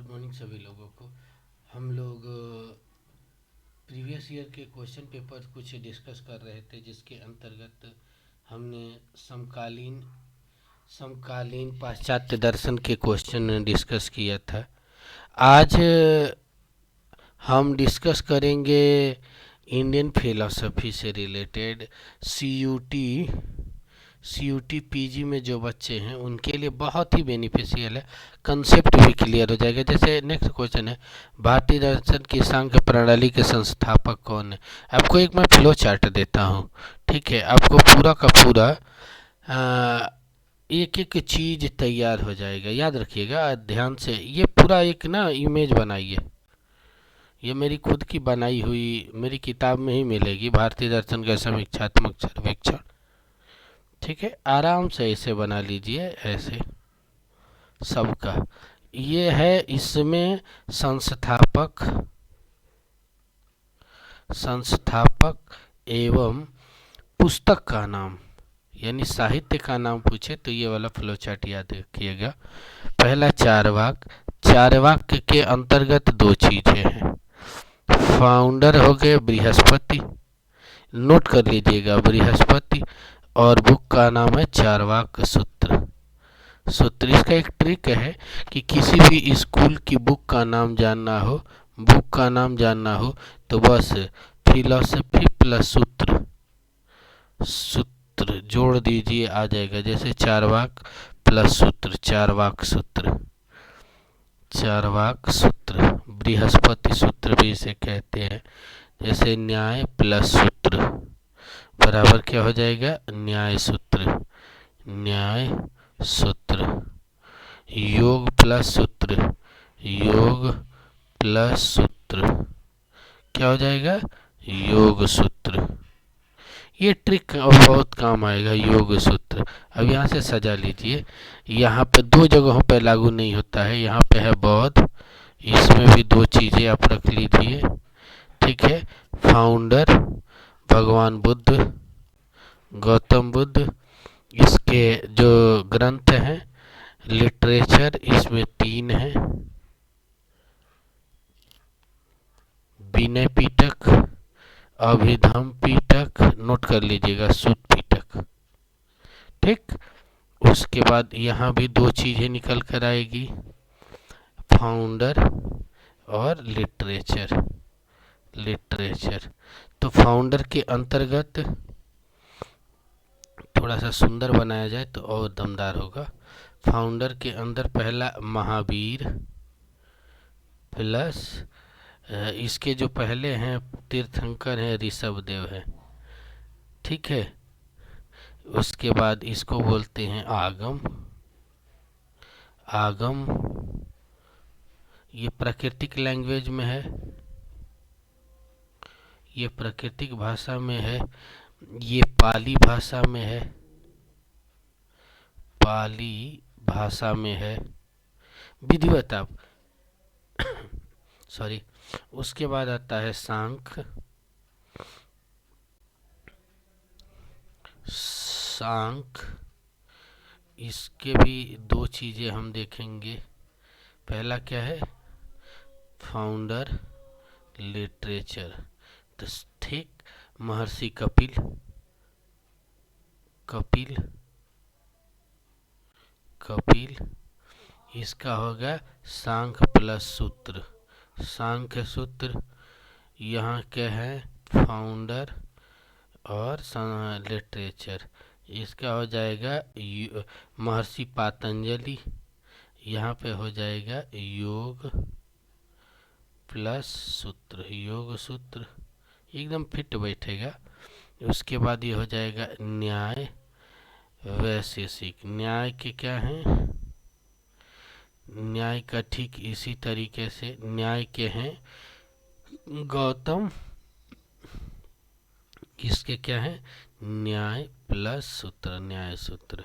Morning सभी लोगों को। हम लोग प्रीवियस ईयर के क्वेश्चन पेपर कुछ डिस्कस कर रहे थे, जिसके अंतर्गत हमने समकालीन समकालीन पाश्चात्य दर्शन के क्वेश्चन डिस्कस किया था। आज हम डिस्कस करेंगे इंडियन फिलोसफी से रिलेटेड। सीयूटी सीयूटी पीजी में जो बच्चे हैं उनके लिए बहुत ही बेनिफिशियल है, कंसेप्ट भी क्लियर हो जाएगा। जैसे नेक्स्ट क्वेश्चन है, भारतीय दर्शन की सांख्य प्रणाली के संस्थापक कौन है। आपको एक मैं फ्लो चार्ट देता हूँ, ठीक है। आपको पूरा का पूरा एक एक चीज तैयार हो जाएगा। याद रखिएगा ध्यान से, ये पूरा एक ना इमेज बनाइए। ये मेरी खुद की बनाई हुई मेरी किताब में ही मिलेगी, भारतीय दर्शन का समीक्षात्मक सर्वेक्षण, ठीक है। आराम से इसे बना लीजिए ऐसे सबका। ये है इसमें संस्थापक संस्थापक एवं पुस्तक का नाम, यानी साहित्य का नाम पूछे तो ये वाला फ्लो चार्ट याद रखिएगा। पहला चारवाक। चारवाक के अंतर्गत दो चीजें हैं। फाउंडर हो गए बृहस्पति, नोट कर लीजिएगा बृहस्पति, और बुक का नाम है चारवाक सूत्र। इसका एक ट्रिक है कि किसी भी स्कूल की बुक का नाम जानना हो तो बस फिलॉसफी प्लस सूत्र जोड़ दीजिए, आ जाएगा। जैसे चारवाक प्लस सूत्र, चारवाक सूत्र, बृहस्पति सूत्र भी इसे कहते हैं। जैसे न्याय प्लस सूत्र बराबर क्या हो जाएगा, न्याय सूत्र। योग प्लस सूत्र क्या हो जाएगा, योग सूत्र। ये ट्रिक अब बहुत काम आएगा, योग सूत्र। अब यहाँ से सजा लीजिए। यहाँ पे दो जगहों पे लागू नहीं होता है, यहाँ पे है बौद्ध, इसमें भी दो चीज़ें आप रख लीजिए, ठीक है। फाउंडर भगवान बुद्ध, गौतम बुद्ध, इसके जो ग्रंथ हैं, लिटरेचर इसमें तीन है, विनय पिटक, अभिधम पिटक, नोट कर लीजिएगा, सुत पिटक, ठीक। उसके बाद यहाँ भी दो चीज़ें निकल कर आएगी, फाउंडर और लिटरेचर। तो फाउंडर के अंतर्गत थोड़ा सा सुंदर बनाया जाए तो और दमदार होगा। फाउंडर के अंदर पहला महावीर प्लस इसके जो पहले हैं तीर्थंकर हैं, ऋषभदेव है, ठीक है। उसके बाद इसको बोलते हैं आगम। ये प्राकृतिक लैंग्वेज में है, ये प्राकृतिक भाषा में है, ये पाली भाषा में है, विधिवत आप सॉरी। उसके बाद आता है सांख्य। इसके भी दो चीज़ें हम देखेंगे। पहला क्या है, फाउंडर, लिटरेचर। तो ठीक, महर्षि कपिल, इसका होगा सांख्य प्लस सूत्र, सांख्य सूत्र। यहाँ क्या है, फाउंडर और लिटरेचर। इसका हो जाएगा महर्षि पातंजलि, यहाँ पे हो जाएगा योग प्लस सूत्र, एकदम फिट बैठेगा। उसके बाद ये हो जाएगा न्याय वैशेषिक। न्याय के क्या हैं, न्याय का ठीक इसी तरीके से न्याय के हैं गौतम, इसके क्या है, न्याय प्लस न्याय सूत्र।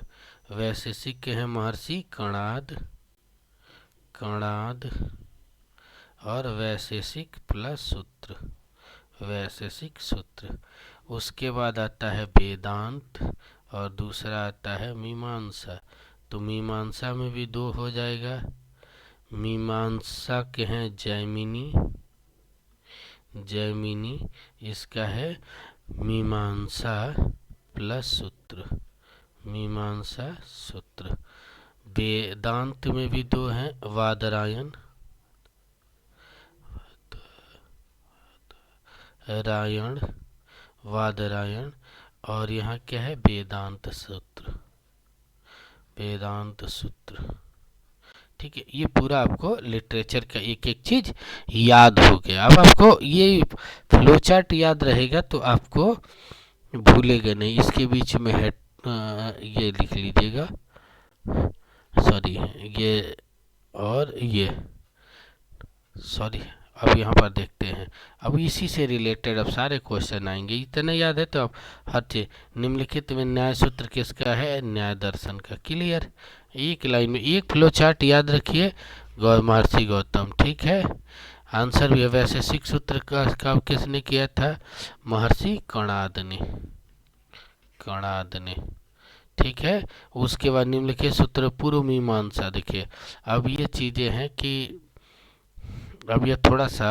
वैशेषिक के हैं महर्षि कणाद और वैशेषिक प्लस वैशेषिक सूत्र। उसके बाद आता है वेदांत और दूसरा आता है मीमांसा। तो मीमांसा में भी दो हो जाएगा, मीमांसा के हैं जैमिनी, जैमिनी इसका है मीमांसा प्लस सूत्र, मीमांसा सूत्र। वेदांत में भी दो हैं, वादरायण, रायण, वादरायण, और यहाँ क्या है वेदांत सूत्र, वेदांत सूत्र। ठीक है, ये पूरा आपको लिटरेचर का एक एक चीज याद हो गया। अब आपको ये फ्लो चार्ट याद रहेगा तो आपको भूलेगा नहीं। इसके बीच में है ये लिख लीजिएगा, सॉरी ये और ये, सॉरी। अब यहाँ पर देखते हैं, अब इसी से रिलेटेड अब सारे क्वेश्चन आएंगे। इतना याद है तो अब हर चीज। निम्नलिखित में न्याय सूत्र किसका है, न्याय दर्शन का। क्लियर, एक लाइन में एक फ्लो चार्ट याद रखिए, महर्षि गौतम। ठीक है, आंसर भी है। वैसे सिक्स सूत्र का किसने किया था, महर्षि कणाद ने, कणाद ने। ठीक है, उसके बाद निम्नलिखित सूत्र पूर्व मीमांसा। देखिए अब ये चीजें हैं कि अब ये थोड़ा सा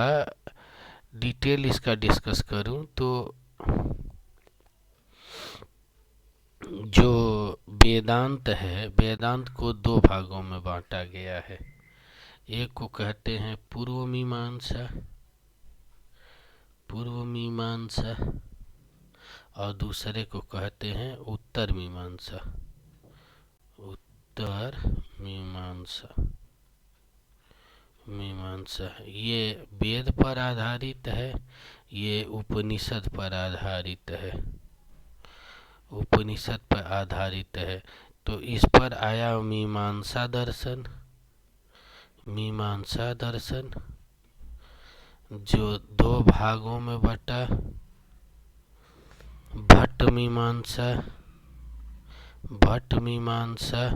डिटेल इसका डिस्कस करूं तो जो वेदांत है, वेदांत को दो भागों में बांटा गया है। एक को कहते हैं पूर्व मीमांसा, पूर्व मीमांसा, और दूसरे को कहते हैं उत्तर मीमांसा, उत्तर मीमांसा, मीमांसा। ये वेद पर आधारित है, ये उपनिषद पर आधारित है, उपनिषद पर आधारित है। तो इस पर आया मीमांसा दर्शन, मीमांसा दर्शन जो दो भागों में बटा, भट्ट मीमांसा, भट्ट मीमांसा,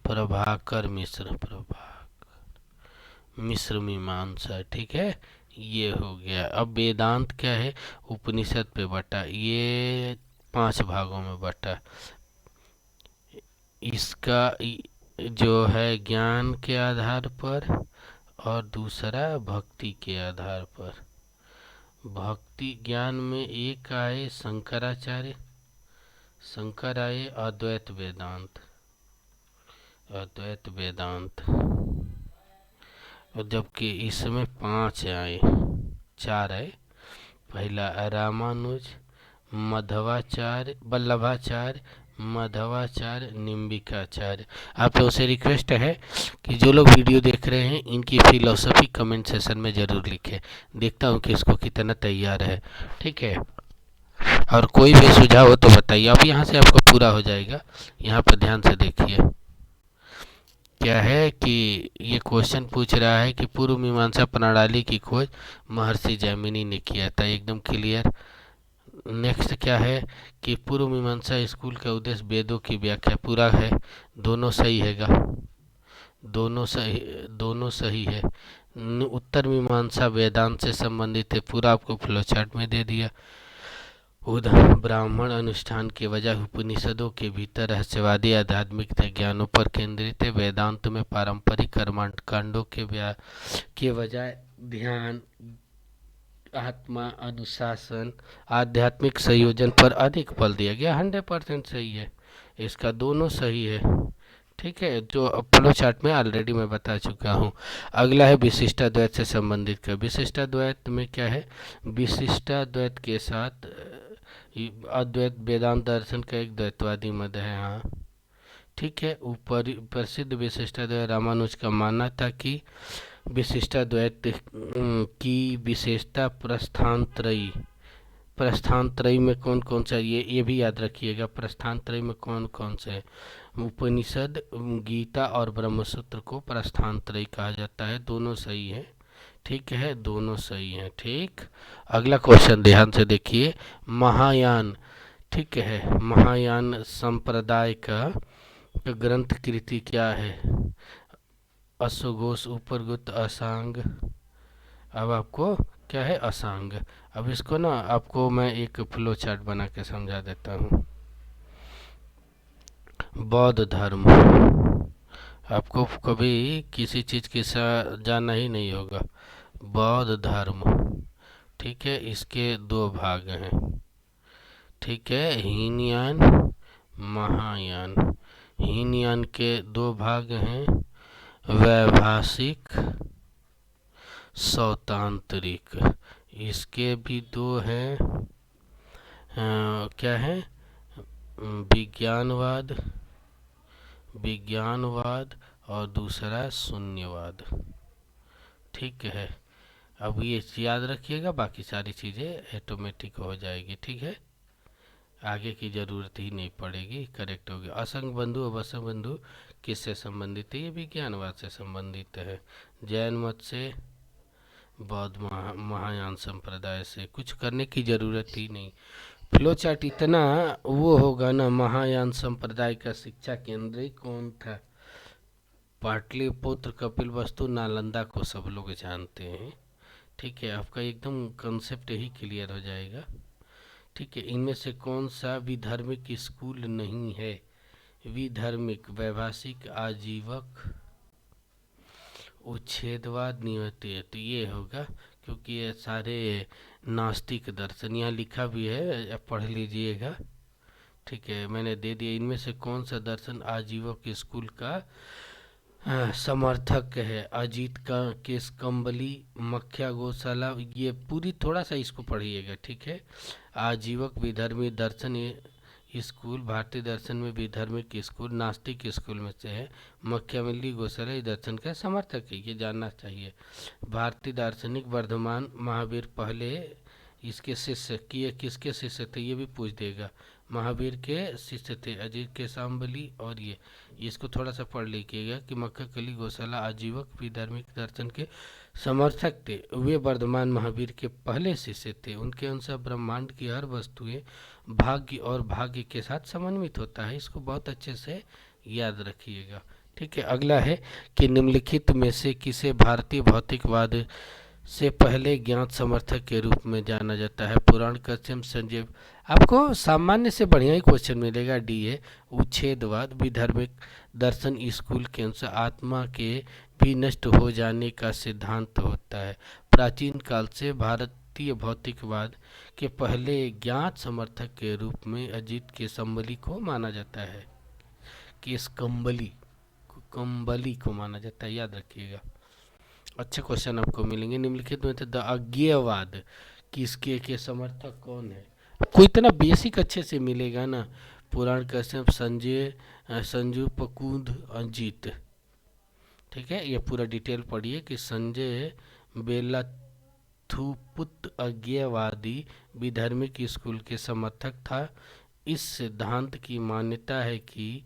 प्रभाकर मिश्र, प्रभाकर मिश्र मीमांसा। ठीक है, ये हो गया। अब वेदांत क्या है, उपनिषद पे बटा, ये 5 भागों में बटा। इसका जो है ज्ञान के आधार पर और दूसरा भक्ति के आधार पर। भक्ति ज्ञान में एक आए शंकराचार्य, शंकर आए अद्वैत वेदांत, अद्वैत वेदांत। और जबकि इसमें 5 आए, 4 आए। पहला रामानुज, मध्वाचार्य, वल्लभाचार्य, मध्वाचार्य, निम्बिकाचार्य। आप लोगों से रिक्वेस्ट है कि जो लोग वीडियो देख रहे हैं इनकी फिलॉसफी कमेंट सेशन में ज़रूर लिखें। देखता हूँ कि इसको कितना तैयार है। ठीक है, और कोई भी सुझाव हो तो बताइए। अब यहाँ से आपको पूरा हो जाएगा। यहाँ पर ध्यान से देखिए, क्या है कि ये क्वेश्चन पूछ रहा है कि पूर्व मीमांसा प्रणाली की खोज महर्षि जैमिनी ने किया था, एकदम क्लियर। नेक्स्ट क्या है कि पूर्व मीमांसा स्कूल का उद्देश्य वेदों की व्याख्या, पूरा है, दोनों सही हैगा, दोनों सही, दोनों सही है। उत्तर मीमांसा वेदांत से संबंधित है, पूरा आपको फ्लो चार्ट में दे दिया। ब्राह्मण अनुष्ठान के बजाय उपनिषदों के भीतर रहस्यवादी आध्यात्मिक ज्ञानों पर केंद्रित है। वेदांत में पारंपरिक कर्मकांडों के बजाय ध्यान, आत्मा, अनुशासन, आध्यात्मिक संयोजन पर अधिक बल दिया गया। 100% सही है, इसका दोनों सही है। ठीक है, जो फ्लो चार्ट में ऑलरेडी मैं बता चुका हूँ। अगला है विशिष्टाद्वैत से संबंधित का। विशिष्टाद्वैत में क्या है, विशिष्टाद्वैत के साथ अद्वैत वेदांत दर्शन का एक द्वैतवादी मत है। हाँ ठीक है, ऊपर प्रसिद्ध विशिष्टाद्वैत रामानुज का मानना था कि विशिष्टाद्वैत की विशेषता प्रस्थानत्रयी, प्रस्थानत्रयी में कौन कौन सा, ये भी याद रखिएगा, प्रस्थानत्रयी में कौन कौन से है। उपनिषद, गीता और ब्रह्मसूत्र को प्रस्थानत्रयी कहा जाता है। दोनों सही है। ठीक है, दोनों सही हैं। ठीक, अगला क्वेश्चन ध्यान से देखिए। महायान, ठीक है, महायान संप्रदाय का ग्रंथ कृति क्या है, अश्वघोष, उपरगुप्त, असांग। अब आपको क्या है, असांग। अब इसको ना आपको मैं एक फ्लो चार्ट बना के समझा देता हूँ। बौद्ध धर्म, आपको कभी किसी चीज़ के साथ जाना ही नहीं होगा। बौद्ध धर्म, ठीक है, इसके दो भाग हैं, ठीक है, हीनयान, महायान। हीनयान के दो भाग हैं, वैभाषिक, सौतांत्रिक। इसके भी दो हैं, क्या है, विज्ञानवाद, विज्ञानवाद और दूसरा शून्यवाद, ठीक है। अब ये याद रखिएगा, बाकी सारी चीज़ें ऑटोमेटिक हो जाएगी, ठीक है, आगे की ज़रूरत ही नहीं पड़ेगी, करेक्ट हो गया। असंग बंधु और असंग बंधु किससे संबंधित है? ये विज्ञानवाद से संबंधित है। जैन मत से, बौद्ध महायान संप्रदाय से। कुछ करने की ज़रूरत ही नहीं। फ्लो चार्ट इतना वो होगा ना, महायान संप्रदाय का शिक्षा केंद्र कौन था? पाटलिपुत्र, कपिलवस्तु, नालंदा को सब लोग जानते हैं, ठीक है। आपका एकदम कंसेप्ट ही क्लियर हो जाएगा, ठीक है। इनमें से कौन सा विधर्मिक स्कूल नहीं है? विधर्मिक, वैभाषिक, आजीवक, उच्छेदवाद, नियति, तो ये होगा, क्योंकि ये सारे नास्तिक दर्शन यहाँ लिखा भी है, आप पढ़ लीजिएगा, ठीक है, मैंने दे दिया। इनमें से कौन सा दर्शन आजीवक स्कूल का समर्थक है? अजीत का केस कंबली, मख्या गौशाला, ये पूरी थोड़ा सा इसको पढ़िएगा, ठीक है। आजीवक विधर्मी दर्शन स्कूल भारतीय दर्शन में विधर्मिक स्कूल नास्तिक स्कूल में से है। मख्यावल्ली गौशाला ये दर्शन का समर्थक है, ये जानना चाहिए। भारतीय दार्शनिक वर्धमान महावीर पहले इसके शिष्य, किए किसके शिष्य थे? ये भी पूछ देगा। महावीर के शिष्य थे अजीत के शाम्बली, और ये इसको थोड़ा सा पढ़ लीजिएगा कि मक्का-कली गौशाला आजीवक विधर्मिक दर्शन के समर्थक थे। वे वर्धमान महावीर के पहले शिष्य थे। उनके अनुसार ब्रह्मांड की हर वस्तुएं भाग्य और भाग्य के साथ समन्वित होता है। इसको बहुत अच्छे से याद रखिएगा, ठीक है। अगला है कि निम्नलिखित में से किसे भारतीय भौतिकवाद से पहले ज्ञात समर्थक के रूप में जाना जाता है? पुराण, कश्यप, संजय। आपको सामान्य से बढ़िया ही क्वेश्चन मिलेगा, डी है। उच्छेदवाद, विधर्मिक दर्शन स्कूल के अनुसार आत्मा के भी नष्ट हो जाने का सिद्धांत होता है। प्राचीन काल से भारतीय भौतिकवाद के पहले ज्ञात समर्थक के रूप में अजीत के संबली को माना जाता है। केस कंबली को माना जाता है, याद रखिएगा। अच्छे क्वेश्चन आपको मिलेंगे। निम्नलिखित में द अज्ञेयवाद किसके के समर्थक कौन है? आपको इतना बेसिक अच्छे से मिलेगा ना। पुराण, कश्यप, संजय, संजू, पकुंद, अजीत, ठीक है। ये पूरा डिटेल पढ़िए कि संजय बेलाथुपुत अज्ञेयवादी विधर्मिक स्कूल के समर्थक था। इस सिद्धांत की मान्यता है कि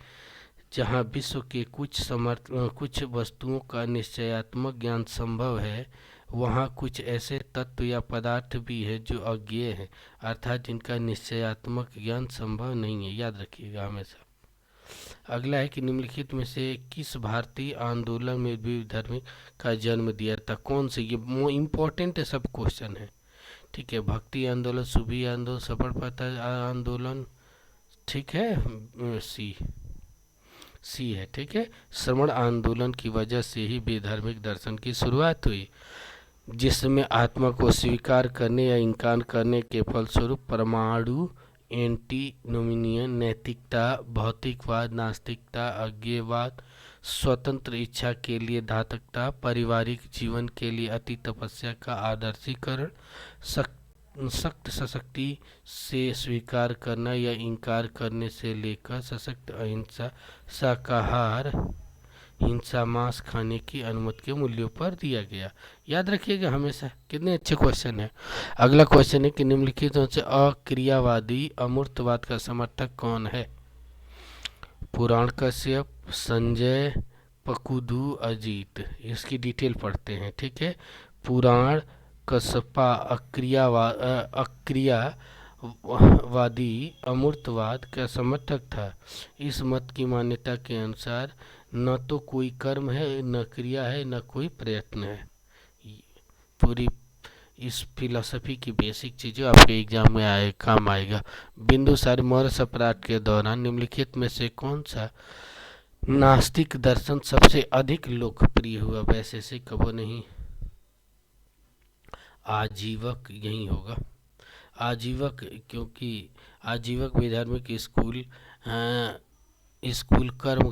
जहाँ विश्व के कुछ वस्तुओं का निश्चयात्मक ज्ञान संभव है, वहाँ कुछ ऐसे तत्व या पदार्थ भी है जो अज्ञेय है, अर्थात जिनका निश्चयात्मक ज्ञान संभव नहीं है, याद रखिएगा हमेशा। अगला है कि निम्नलिखित में से किस भारतीय आंदोलन में विधर्मिक का जन्म दिया था? कौन से? ये इम्पोर्टेंट है, सब क्वेश्चन है, ठीक है। भक्ति आंदोलन, सुबी आंदोलन, सफलता आंदोलन, ठीक है, सी है, ठीक है। श्रवण आंदोलन की वजह से ही विधर्मिक दर्शन की शुरुआत हुई, जिसमें आत्मा को स्वीकार करने या इनकार करने के फलस्वरूप परमाणु, एंटीनोमिनियन, नैतिकता, भौतिकवाद, नास्तिकता, अज्ञेयवाद, स्वतंत्र इच्छा के लिए धातकता, पारिवारिक जीवन के लिए अति तपस्या का आदर्शीकरण, सख्त सशक्ति से स्वीकार करना या इनकार करने से लेकर सशक्त अहिंसा, शाकाहार, हिंसा, मांस खाने की अनुमति के मूल्यों पर दिया गया। याद रखिएगा हमेशा, कितने अच्छे क्वेश्चन है। अगला क्वेश्चन है कि निम्नलिखित में से अक्रियावादी अमूर्तवाद का समर्थक कौन है? पुराण, कश्यप, संजय, पकुदू, अजीत। इसकी डिटेल पढ़ते हैं, ठीक है। पुराण कस्पा अक्रियावादी अमूर्तवाद का समर्थक था। इस मत की मान्यता के अनुसार न तो कोई कर्म है, न क्रिया है, न कोई प्रयत्न है। पूरी इस फिलॉसफी की बेसिक चीज़ें आपके एग्जाम में काम आएगा। बिंदुसार मौर्य सम्राट के दौरान निम्नलिखित में से कौन सा नास्तिक दर्शन सबसे अधिक लोकप्रिय हुआ? वैशेषिक वो नहीं, आजीवक यही होगा। आजीवक, क्योंकि आजीवक विधार्मिक स्कूल कर्म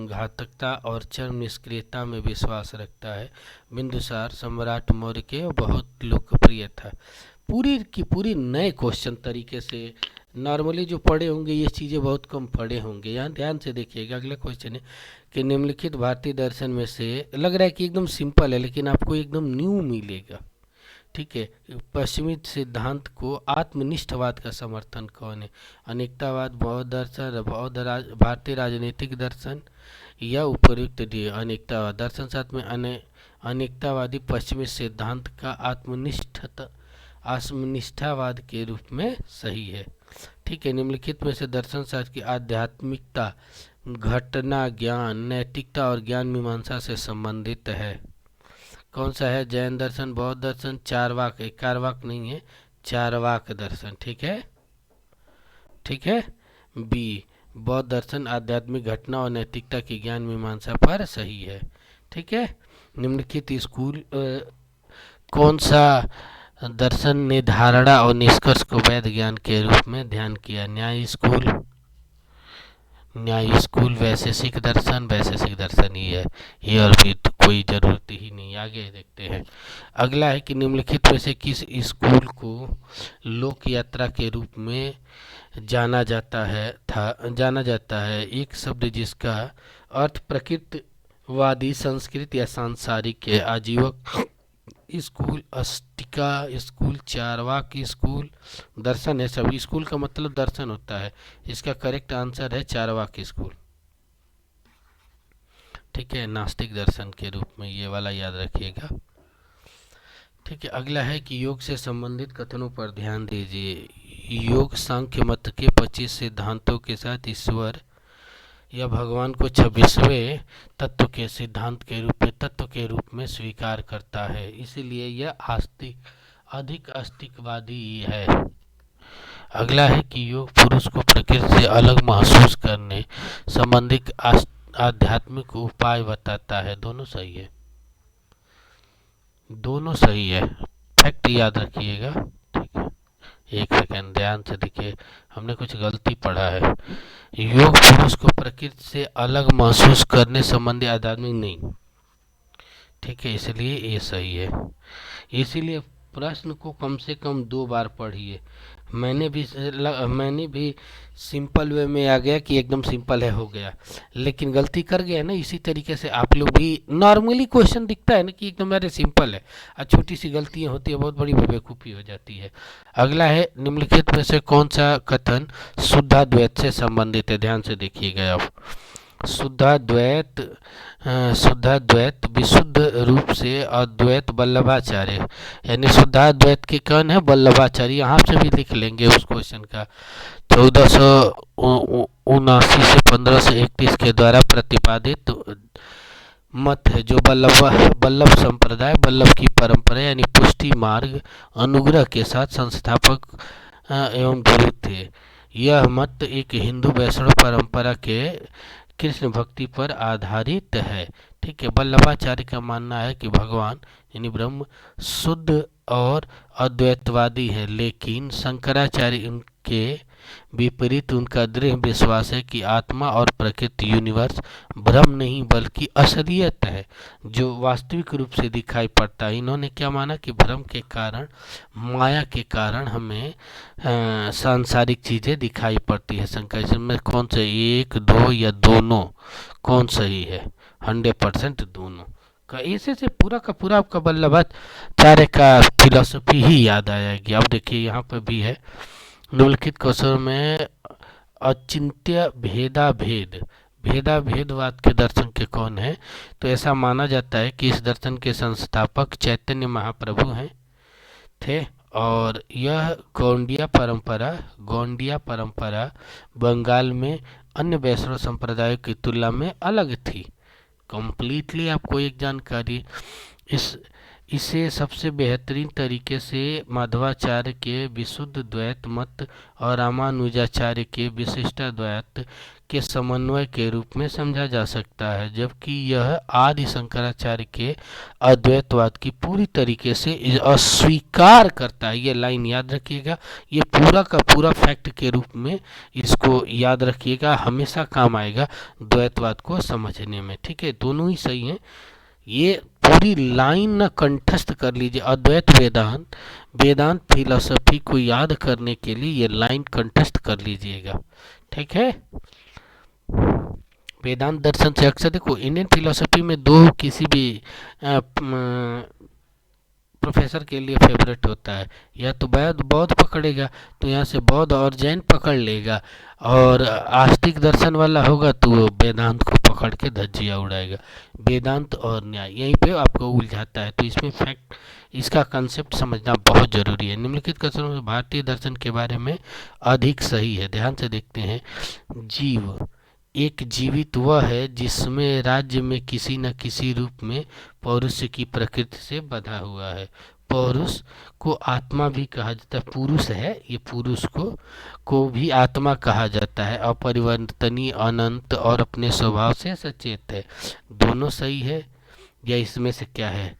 घातकता और चरम निष्क्रियता में विश्वास रखता है। बिंदुसार सम्राट मौर्य के बहुत लोकप्रिय था। पूरी की पूरी नए क्वेश्चन तरीके से, नॉर्मली जो पढ़े होंगे ये चीज़ें बहुत कम पढ़े होंगे। यहाँ ध्यान से देखिएगा, अगला क्वेश्चन है कि निम्नलिखित भारतीय दर्शन में से, लग रहा है कि एकदम सिंपल है लेकिन आपको एकदम न्यू मिलेगा, ठीक है। पश्चिमी सिद्धांत को आत्मनिष्ठवाद का समर्थन कौन है? अनेकतावाद, बौद्ध दर्शन, भारतीय राजनीतिक दर्शन या उपयुक्त डी? अनेकतावाद। दर्शन शास्त्र में अनेकतावादी पश्चिमी सिद्धांत का आत्मनिष्ठावाद के रूप में सही है, ठीक है। निम्नलिखित में से दर्शन शास्त्र की आध्यात्मिकता, घटना ज्ञान, नैतिकता और ज्ञान मीमांसा से संबंधित है? कौन सा है? जैन दर्शन, बौद्ध दर्शन, चारवाक, कारवाक नहीं है, चारवाक दर्शन, ठीक है, ठीक है। बी, बौद्ध दर्शन आध्यात्मिक घटना और नैतिकता की ज्ञान मीमांसा पर सही है, ठीक है। निम्नलिखित स्कूल कौन सा दर्शन ने धारणा और निष्कर्ष को वैध ज्ञान के रूप में ध्यान किया? न्याय स्कूल, वैशेषिक दर्शन ही है ये, और भी तो कोई ज़रूरत ही नहीं। आगे देखते हैं। अगला है कि निम्नलिखित में से किस स्कूल को लोक यात्रा के रूप में जाना जाता है? एक शब्द जिसका अर्थ प्रकृतिवादी, संस्कृत या सांसारिक है। आजीवक स्कूल, अस्टिका स्कूल, चारवाक स्कूल, दर्शन है। सभी स्कूल का मतलब दर्शन होता है। इसका करेक्ट आंसर है चारवाक स्कूल, ठीक है, नास्तिक दर्शन के रूप में, ये वाला याद रखिएगा, ठीक है। अगला है कि योग से संबंधित कथनों पर ध्यान दीजिए। योग सांख्य मत के 25 सिद्धांतों के साथ ईश्वर या भगवान को 26वें तत्व के सिद्धांत के तत्व के रूप में स्वीकार करता है, इसीलिए यह अधिक आस्तिकवादी है। अगला है कि योग पुरुष को प्रकृति से अलग महसूस करने संबंधित आध्यात्मिक उपाय बताता है। दोनों सही है, दोनों सही है, फैक्ट याद रखिएगा, ठीक है। एक सेकेंड ध्यान से देखिए, हमने कुछ गलती पढ़ा है। योग पुरुष को प्रकृति से अलग महसूस करने संबंधी आध्यात्मिक नहीं, ठीक है, इसलिए ये सही है। इसीलिए प्रश्न को कम से कम 2 बार पढ़िए। मैंने भी सिंपल वे में आ गया कि एकदम सिंपल है, हो गया, लेकिन गलती कर गया ना। इसी तरीके से आप लोग भी, नॉर्मली क्वेश्चन दिखता है ना कि एकदम अरे सिंपल है, और छोटी सी गलतियां होती है, बहुत बड़ी बेवकूफ़ी हो जाती है। अगला है निम्नलिखित में से कौन सा कथन शुद्धाद्वैत से संबंधित है? ध्यान से देखिएगा आप। शुद्धाद्वैत विशुद्ध रूप से अद्वैत वल्लभाचार्य, यानी शुद्धाद्वैत के कौन है? वल्लभाचार्य। यहाँ से भी लिख लेंगे उस क्वेश्चन का। 1479 से 1531 के द्वारा प्रतिपादित मत है, जो वल्लभ संप्रदाय, वल्लभ की परंपरा यानी पुष्टि मार्ग अनुग्रह के साथ संस्थापक एवं गुरु थे। यह मत एक हिंदू वैष्णव परंपरा के कृष्ण भक्ति पर आधारित है, ठीक है। वल्लभाचार्य का मानना है कि भगवान यानी ब्रह्म शुद्ध और अद्वैतवादी है, लेकिन शंकराचार्य उनके विपरीत उनका दृढ़ विश्वास है कि आत्मा और प्रकृति यूनिवर्स भ्रम नहीं बल्कि असलियत है, जो वास्तविक रूप से दिखाई पड़ता है। इन्होंने क्या माना कि भ्रम के कारण, माया के कारण हमें सांसारिक चीज़ें दिखाई पड़ती है। शंकर में कौन सा, 1, 2 या दोनों, कौन सही है? 100% दोनों का। ऐसे से पूरा का पूरा आपका वल्लभाचार्य का फिलॉसफी ही याद आएगी। अब देखिए यहाँ पर भी है, निम्नलिखित क्वेश्चन में अचिंत्य भेदाभेदवाद के दर्शन के कौन है? तो ऐसा माना जाता है कि इस दर्शन के संस्थापक चैतन्य महाप्रभु हैं थे, और यह गौड़िया परंपरा बंगाल में अन्य वैष्णव संप्रदायों की तुलना में अलग थी। कंप्लीटली आपको एक जानकारी, इसे सबसे बेहतरीन तरीके से माधवाचार्य के विशुद्ध द्वैत मत और रामानुजाचार्य के विशिष्टाद्वैत के समन्वय के रूप में समझा जा सकता है, जबकि यह आदि शंकराचार्य के अद्वैतवाद की पूरी तरीके से अस्वीकार करता है। ये लाइन याद रखिएगा, ये पूरा का पूरा फैक्ट के रूप में इसको याद रखिएगा, हमेशा काम आएगा द्वैतवाद को समझने में। ठीक है, दोनों ही सही हैं। ये पूरी लाइन न कंठस्थ कर लीजिए। अद्वैत वेदांत, वेदांत फिलॉसफी को याद करने के लिए ये लाइन कंठस्थ कर लीजिएगा। ठीक है, वेदांत दर्शन से अक्सर देखो इंडियन फिलॉसफी में दो किसी भी प्रोफेसर के लिए फेवरेट होता है, या तो बौद्ध पकड़ेगा तो यहाँ से बौद्ध और जैन पकड़ लेगा, और आस्तिक दर्शन वाला होगा तो वो वेदांत को पकड़ के धज्जियाँ उड़ाएगा। वेदांत और न्याय यहीं पे आपको उलझाता है, तो इसमें फैक्ट इसका कंसेप्ट समझना बहुत जरूरी है। निम्नलिखित कथनों में भारतीय दर्शन के बारे में अधिक सही है। ध्यान से देखते हैं। जीव एक जीवित वह है जिसमें राज्य में किसी न किसी रूप में पौरुष की प्रकृति से बंधा हुआ है। पौरुष को आत्मा भी कहा जाता है, पुरुष है ये, पुरुष को भी आत्मा कहा जाता है। अपरिवर्तनीय, अनंत और अपने स्वभाव से सचेत है। दोनों सही है या इसमें से क्या है?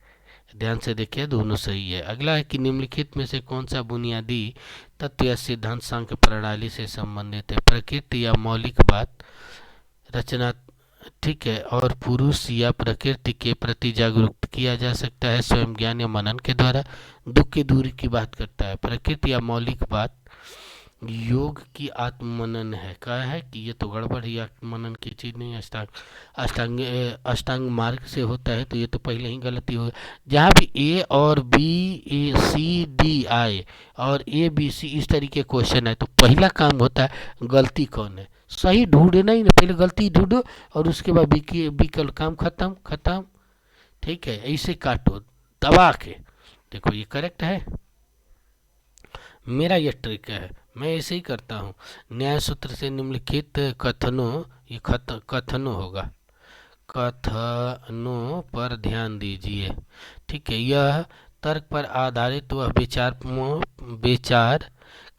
ध्यान से देखिए, दोनों सही है। अगला है कि निम्नलिखित में से कौन सा बुनियादी तत्व या सिद्धांत सांख्य प्रणाली से संबंधित है? प्रकृति या मौलिक बात, रचना, ठीक है, और पुरुष या प्रकृति के प्रति जागरूक किया जा सकता है स्वयं ज्ञान या मनन के द्वारा। दुख की दूरी की बात करता है। प्रकृति या मौलिक बात योग की आत्मनन है। कहा है कि ये तो गड़बड़ ही, आत्मनन की चीज नहीं, अष्टांग मार्ग से होता है, तो ये तो पहले ही गलती हो। जहाँ भी ए और बी, ए सी डी आए और ए बी सी इस तरीके क्वेश्चन है, तो पहला काम होता है गलती कौन है, सही ढूंढना ही ना, पहले गलती ढूंढो और उसके बाद विकल्प, काम खत्म खत्म। ठीक है, ऐसे काटो दबा के, देखो ये करेक्ट है। मेरा ये ट्रिक है, मैं ऐसे ही करता हूँ। न्याय सूत्र से निम्नलिखित कथनों, ये कथनों होगा, कथनों पर ध्यान दीजिए। ठीक है, यह तर्क पर आधारित वह विचार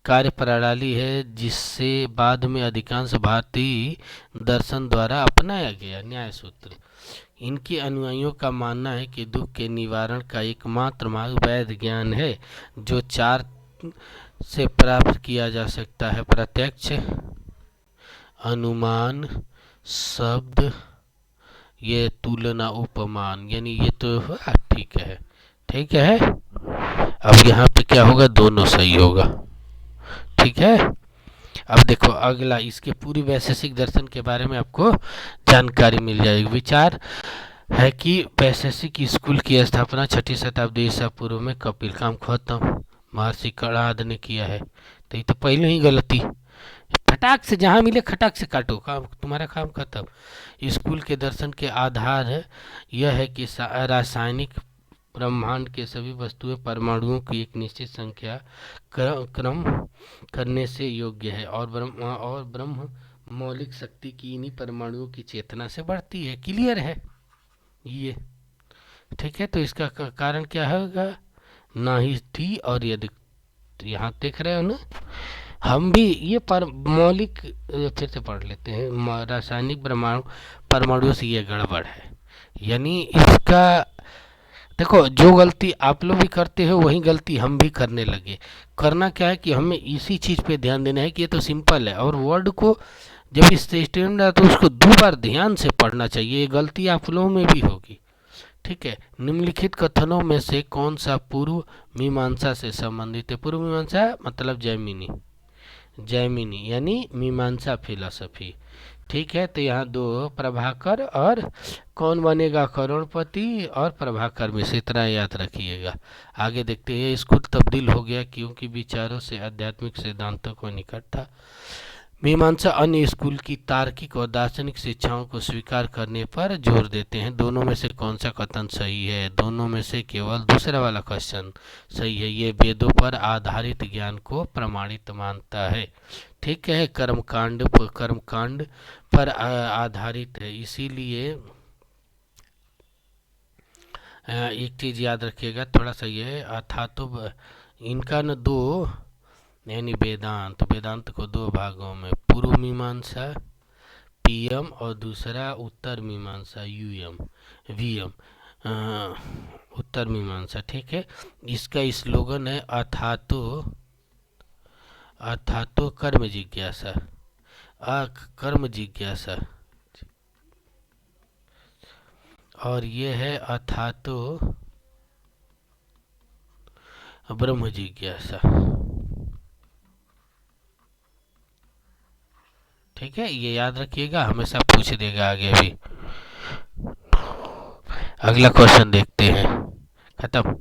कार्य प्रणाली है जिससे बाद में अधिकांश भारतीय दर्शन द्वारा अपनाया गया। न्याय सूत्र, इनके अनुयायियों का मानना है कि दुख के निवारण का एकमात्र मार्ग वैध ज्ञान है, जो चार से प्राप्त किया जा सकता है: प्रत्यक्ष, अनुमान, शब्द, ये तुलना, उपमान। यानी ये तो ठीक है, ठीक है। अब यहाँ पे क्या होगा, दोनों सही होगा। ठीक है, अब देखो अगला, इसके पूरी वैशेषिक दर्शन के बारे में आपको जानकारी मिल जाएगी। विचार है कि वैशेषिक स्कूल की स्थापना 6वीं शताब्दी ईसा पूर्व में कपिल, काम खत्म, महर्षि कणाद ने किया है। तो ये तो पहले ही गलती, फटाक से जहाँ मिले खटाक से काटो, काम तुम्हारा काम खत्म। स्कूल के दर्शन के आधार यह है कि रासायनिक ब्रह्मांड के सभी वस्तुएं परमाणुओं की एक निश्चित संख्या क्रम करने से योग्य है, और ब्रह्म मौलिक शक्ति की इन्हीं परमाणुओं की चेतना से बढ़ती है। क्लियर है ये? ठीक है, तो इसका कारण क्या होगा, ना ही थी और यदि, यहाँ देख रहे हो ना, हम भी ये पर मौलिक, फिर से पढ़ लेते हैं, रासायनिक परमाणुओं से ये गड़बड़ है। यानी इसका देखो, जो गलती आप लोग भी करते हो वही गलती हम भी करने लगे। करना क्या है कि हमें इसी चीज़ पे ध्यान देना है कि ये तो सिंपल है, और वर्ड को जब इस स्टेटमेंट आता है तो उसको 2 बार ध्यान से पढ़ना चाहिए। ये गलती आप लोगों में भी होगी। ठीक है, निम्नलिखित कथनों में से कौन सा पूर्व मीमांसा से संबंधित है? पूर्व मीमांसा मतलब जैमिनी, जैमिनी यानी मीमांसा फिलॉसफी। ठीक है, तो यहाँ 2 प्रभाकर, और कौन बनेगा करोड़पति, और प्रभाकर मिश्र, इतना याद रखिएगा। आगे देखते हैं। स्कूल तब्दील हो गया क्योंकि विचारों से आध्यात्मिक सिद्धांतों को निकट था। मीमांसा अन्य स्कूल की तार्किक और दार्शनिक शिक्षाओं को स्वीकार करने पर जोर देते हैं। दोनों में से कौन सा कथन सही है? दोनों में से केवल दूसरा वाला क्वेश्चन सही है। ये वेदों पर आधारित ज्ञान को प्रमाणित मानता है। ठीक है, कर्मकांड पर आधारित है। इसीलिए एक चीज याद रखिएगा, थोड़ा सा ये था, तो इनका न 2 यानी वेदांत को 2 भागों में, पूर्व मीमांसा पीएम और दूसरा उत्तर मीमांसा यूएम वीएम उत्तर मीमांसा। ठीक है, इसका स्लोगन है अथातो अथातो कर्म जिज्ञासा, कर्म जिज्ञासा, और ये है अथातो ब्रह्म जिज्ञासा। ठीक है, ये याद रखिएगा, हमेशा पूछ देगा आगे भी। अगला क्वेश्चन देखते हैं। खत्म,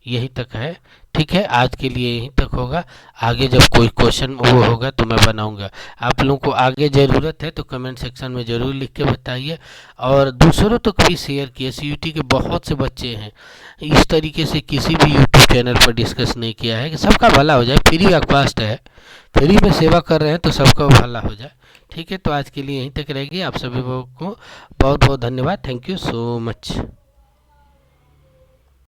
यहीं तक है। ठीक है, आज के लिए यहीं तक होगा। आगे जब कोई क्वेश्चन वो होगा तो मैं बनाऊंगा। आप लोगों को आगे ज़रूरत है तो कमेंट सेक्शन में ज़रूर लिख के बताइए, और दूसरों तक भी शेयर किए। सीयूटी के बहुत से बच्चे हैं, इस तरीके से किसी भी यूट्यूब चैनल पर डिस्कस नहीं किया है कि सबका भला हो जाए। फ्री ऑफ कॉस्ट है, फ्री में सेवा कर रहे हैं तो सबका भला हो जाए। ठीक है, तो आज के लिए यहीं तक रहेगी। आप सभी को बहुत बहुत धन्यवाद। Thank you so much.